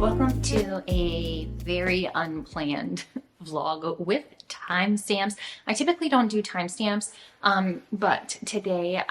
Welcome to a very unplanned vlog with timestamps. I typically don't do timestamps, but today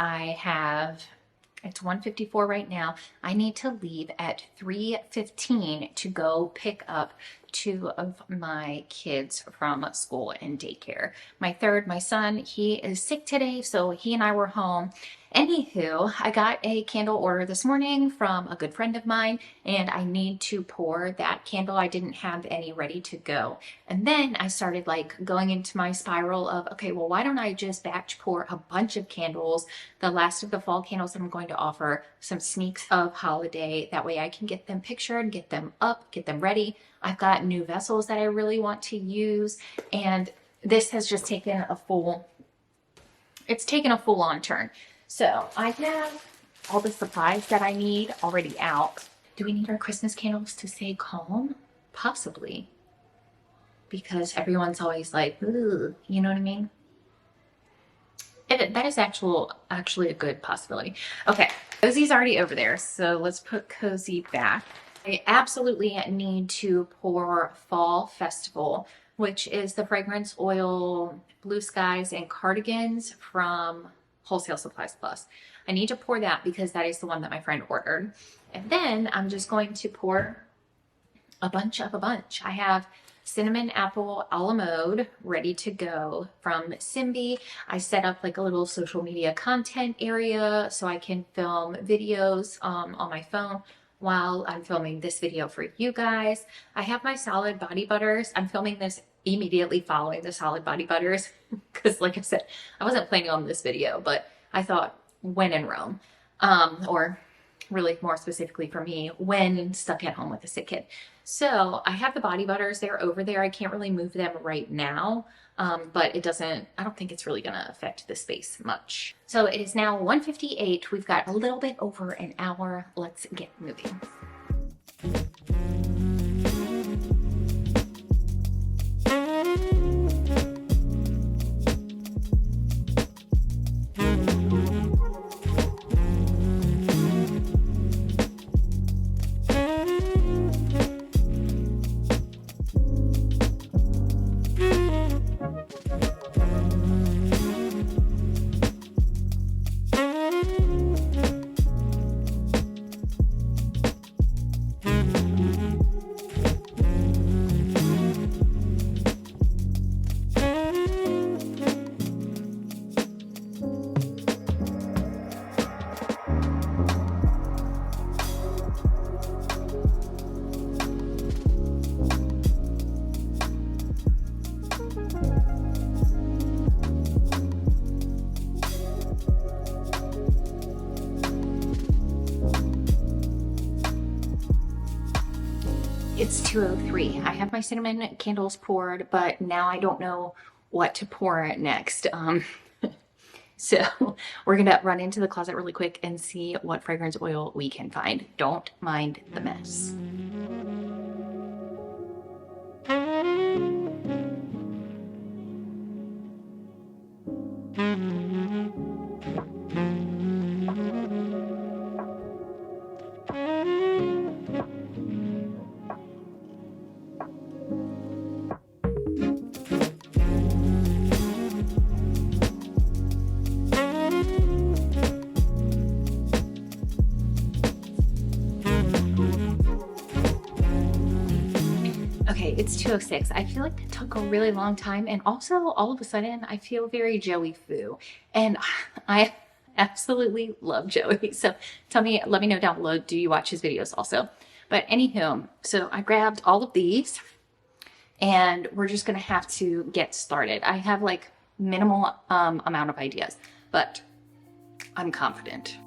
it's 1:54 right now. I need to leave at 3:15 to go pick up two of my kids from school and daycare. My son, he is sick today, so he and I were home. Anywho, I got a candle order this morning from a good friend of mine, and I need to pour that candle. I didn't have any ready to go. And then I started going into my spiral of, okay, well, why don't I just batch pour a bunch of candles, the last of the fall candles that I'm going to offer, some sneaks of holiday. That way I can get them pictured, get them up, get them ready. I've got new vessels that I really want to use. And this has just taken a full on turn. So I have all the supplies that I need already out. Do we need our Christmas candles to stay calm? Possibly. Because everyone's always like, ooh, you know what I mean? That is actually a good possibility. Okay, Cozy's already over there, so let's put Cozy back. I absolutely need to pour Fall Festival, which is the fragrance oil, Blue Skies, and Cardigans from Wholesale Supplies Plus. I need to pour that because that is the one that my friend ordered. And then I'm just going to pour a bunch. I have cinnamon apple a la mode ready to go from Simbi. I set up like a little social media content area so I can film videos on my phone while I'm filming this video for you guys. I have my solid body butters. I'm filming this immediately following the solid body butters because like I said, I wasn't planning on this video, but I thought when in Rome, or really more specifically for me, when stuck at home with a sick kid. So I have the body butters, they're over there. I can't really move them right now, but I don't think it's really gonna affect the space much. So it is now 1:58. We've got a little bit over an hour. Let's get moving. It's 2:03. I have my cinnamon candles poured, but now I don't know what to pour next. So we're gonna run into the closet really quick and see what fragrance oil we can find. Don't mind the mess. Okay, it's 2:06. I feel like that took a really long time, and also all of a sudden I feel very Joey Foo, and I absolutely love Joey. So let me know down below, do you watch his videos also? But anywho, so I grabbed all of these and we're just gonna have to get started. I have like minimal amount of ideas, but I'm confident.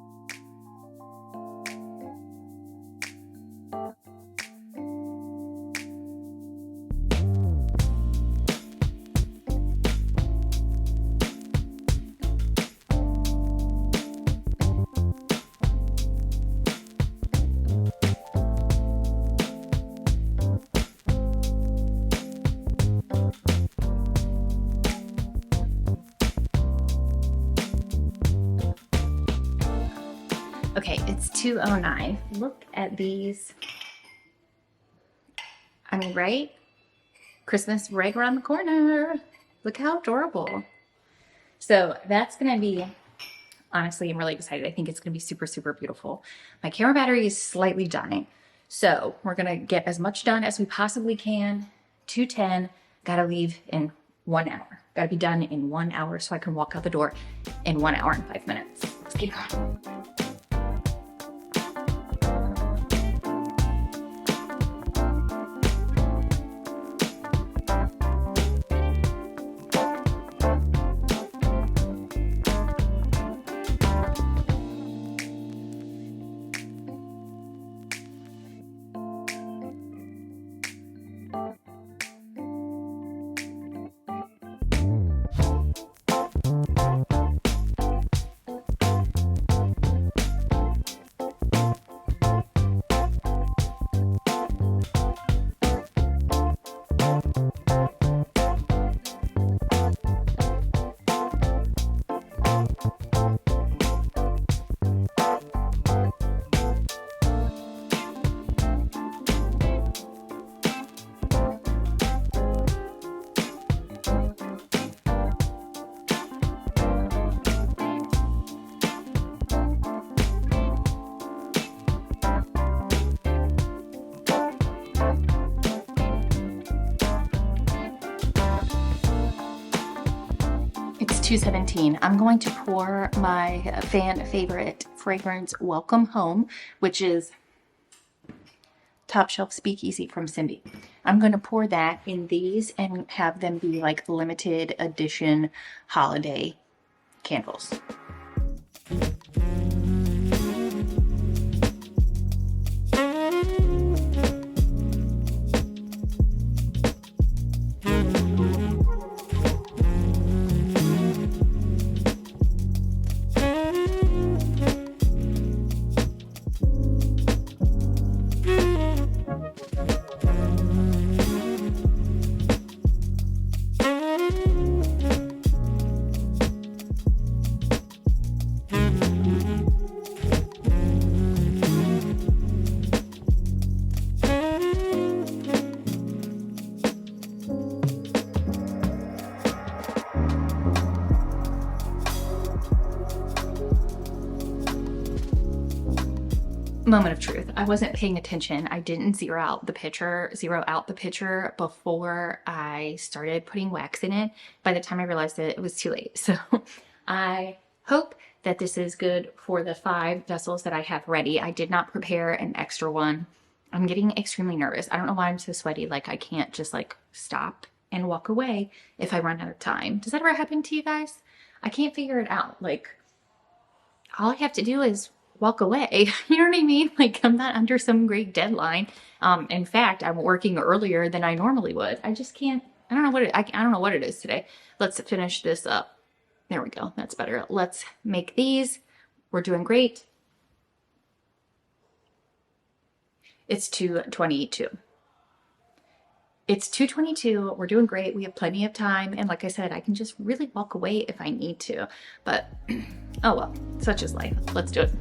Okay, it's 2:09. Look at these I mean, right? Christmas right around the corner. Look how adorable. So that's going to be, honestly, I'm really excited. I think it's going to be super, super beautiful. My camera battery is slightly dying. So we're going to get as much done as we possibly can. 2:10, got to leave in 1 hour. Got to be done in 1 hour so I can walk out the door in 1 hour and 5 minutes. Let's keep going. It's 2:17. I'm going to pour my fan favorite fragrance, Welcome Home, which is Top Shelf Speakeasy from Cindy. I'm going to pour that in these and have them be like limited edition holiday candles. Moment of truth. I wasn't paying attention. I didn't zero out the picture before I started putting wax in it. By the time I realized it was too late. So I hope that this is good for the 5 vessels that I have ready. I did not prepare an extra one. I'm getting extremely nervous. I don't know why I'm so sweaty. Like I can't just like stop and walk away if I run out of time. Does that ever happen to you guys? I can't figure it out. Like all I have to do is walk away. You know what I mean? Like I'm not under some great deadline. In fact, I'm working earlier than I normally would. I just can't. I don't know what I don't know what it is today. Let's finish this up. There we go. That's better. Let's make these. We're doing great. It's 2:22. It's 2:22. We're doing great. We have plenty of time. And like I said, I can just really walk away if I need to. But oh well, such is life. Let's do it.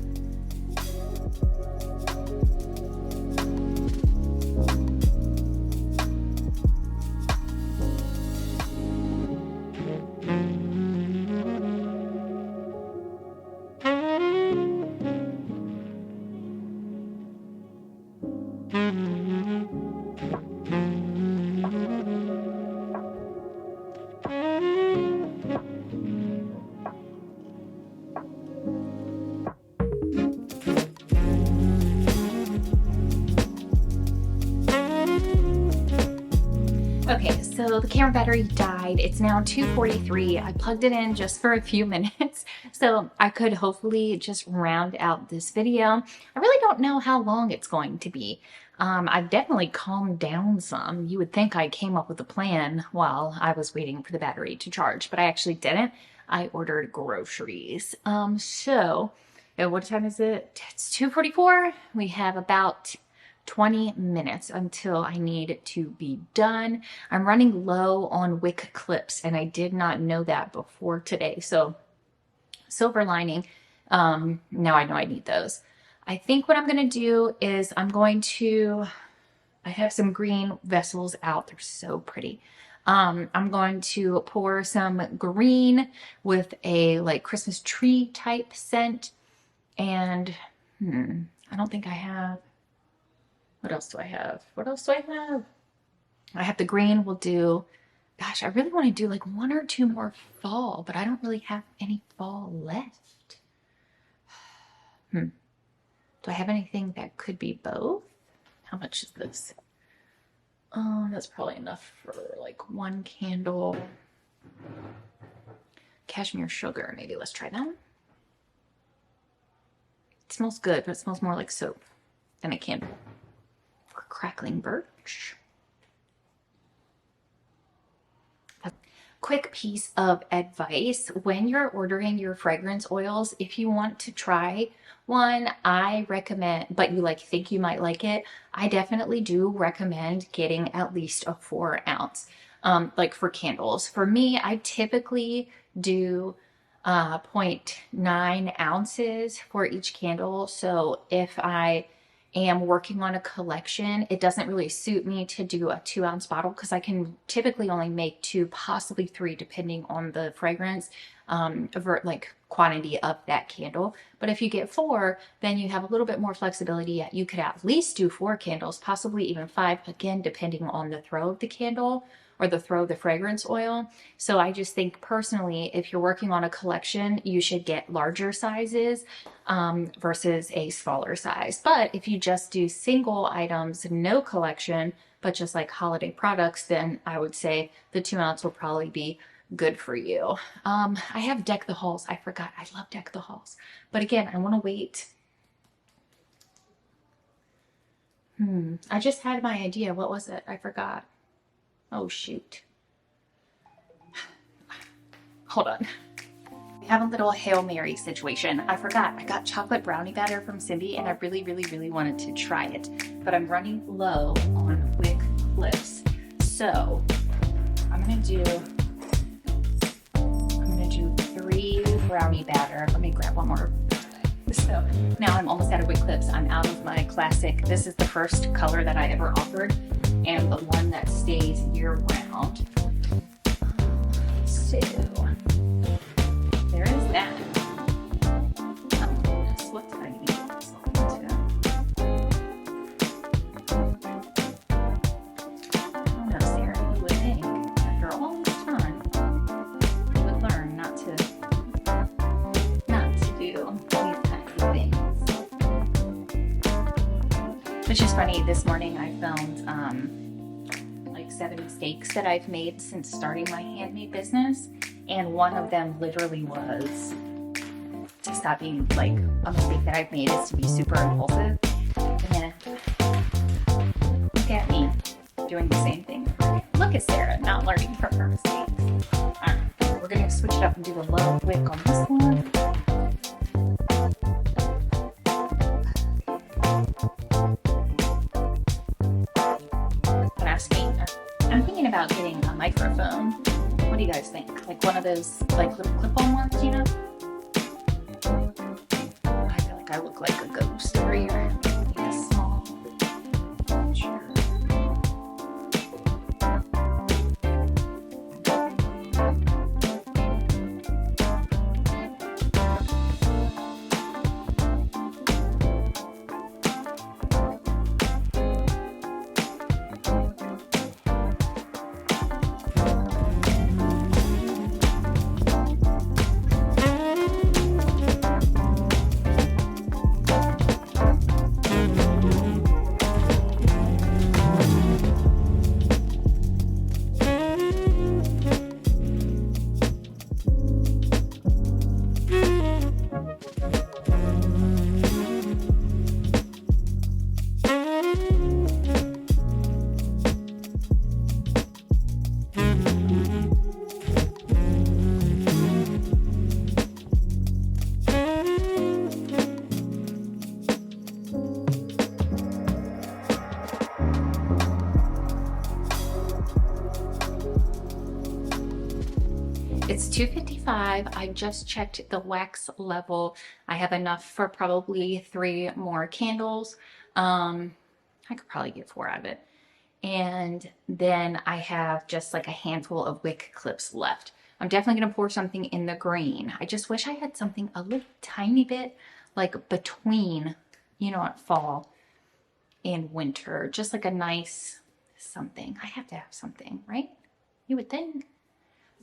Okay, so the camera battery died. It's now 2:43. I plugged it in just for a few minutes so I could hopefully just round out this video. I really don't know how long it's going to be. I've definitely calmed down some. You would think I came up with a plan while I was waiting for the battery to charge, but I actually didn't. I ordered groceries. What time is it? It's 2:44. We have about 20 minutes until I need to be done. I'm running low on wick clips and I did not know that before today. So silver lining, now I know I need those. I think what I'm going to do is I'm going to I have some green vessels out. They're so pretty. I'm going to pour some green with a like Christmas tree type scent. And I don't think I have. What else do I have? What else do I have? I have the green. We'll do, gosh, I really want to do like 1 or 2 more fall, but I don't really have any fall left. Do I have anything that could be both? How much is this? That's probably enough for like 1 candle. Cashmere sugar, maybe let's try that one. It smells good, but it smells more like soap than a candle. Or crackling birch. Quick piece of advice: when you're ordering your fragrance oils, if you want to try one, I recommend, but you like think you might like it, I definitely do recommend getting at least a 4 ounce. Like for candles. For me, I typically do 0.9 ounces for each candle. So if I am working on a collection, it doesn't really suit me to do a 2 ounce bottle because I can typically only make 2, possibly 3, depending on the fragrance, like quantity of that candle. But if you get 4, then you have a little bit more flexibility. You could at least do 4 candles, possibly even 5, again, depending on the throw of the candle or the throw of the fragrance oil. So I just think personally, if you're working on a collection, you should get larger sizes versus a smaller size. But if you just do single items, no collection, but just like holiday products, then I would say the 2 ounce will probably be good for you. I have Deck the Halls. I forgot. I love Deck the Halls. But again, I want to wait. I just had my idea. What was it? I forgot. Oh, shoot. Hold on. We have a little Hail Mary situation. I forgot. I got chocolate brownie batter from Simbi and I really, really, really wanted to try it. But I'm running low on wick clips. So I'm gonna do 3 brownie batter. Let me grab one more. So now I'm almost out of wick clips. I'm out of my classic. This is the first color that I ever offered and the one that stays year round. So there is that. What did I need this into? I don't know, Sarah, you would think after all this time you would learn not to do these kinds of things. Which is funny, this morning I found like 7 mistakes that I've made since starting my handmade business, and one of them literally was to stop being, like, a mistake that I've made is to be super impulsive. And look at me doing the same thing. Look at Sarah not learning from her mistakes. Alright, we're gonna switch it up and do a low wick on this one. I'm thinking about getting a microphone. What do you guys think? Like one of those like little clip-on ones, you know? I feel like I look like a ghost over here. Like a small picture. It's 2:55. I just checked the wax level. I have enough for probably 3 more candles. I could probably get 4 out of it. and then I have just like a handful of wick clips left. I'm definitely going to pour something in the green. I just wish I had something a little tiny bit like between, you know, fall and winter, just like a nice something. I have to have something, right? You would think.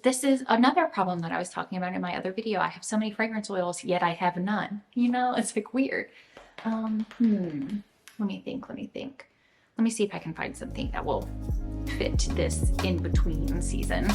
This is another problem that I was talking about in my other video. I have so many fragrance oils, yet I have none. You know, it's like weird. Let me think. Let me see if I can find something that will fit this in between season.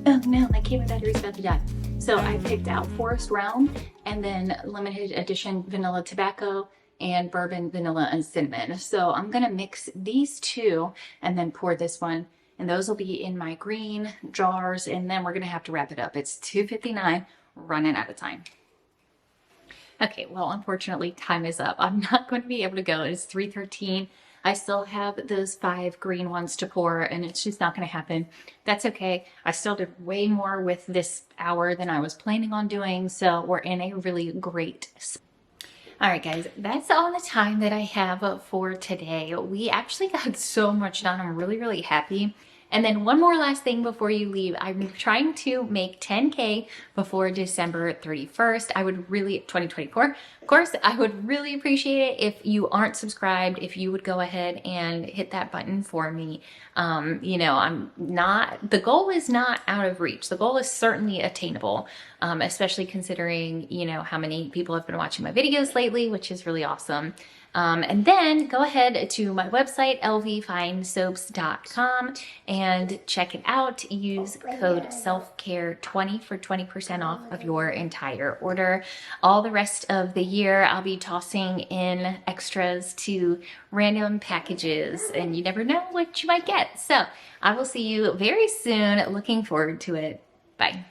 Oh no, my camera battery's about to die. So I picked out Forest Realm and then limited edition vanilla tobacco and bourbon vanilla and cinnamon. So I'm gonna mix these two and then pour this one, and those will be in my green jars, and then we're gonna have to wrap it up. It's 2:59, running out of time. Okay, well, unfortunately, time is up. I'm not going to be able to go. It's 3:13. I still have those 5 green ones to pour, and it's just not going to happen. That's okay. I still did way more with this hour than I was planning on doing, so we're in a really great spot. All right, guys, that's all the time that I have for today. We actually got so much done. I'm really, really happy. And then one more last thing before you leave. I'm trying to make 10K before December 31st. I would really, 2024. Of course, I would really appreciate it if you aren't subscribed, if you would go ahead and hit that button for me. You know, the goal is not out of reach. The goal is certainly attainable, especially considering, you know, how many people have been watching my videos lately, which is really awesome. And then go ahead to my website, lvfinesoaps.com, and check it out. Use code selfcare20 for 20% off of your entire order. All the rest of the year, I'll be tossing in extras to random packages, and you never know what you might get. So I will see you very soon. Looking forward to it. Bye.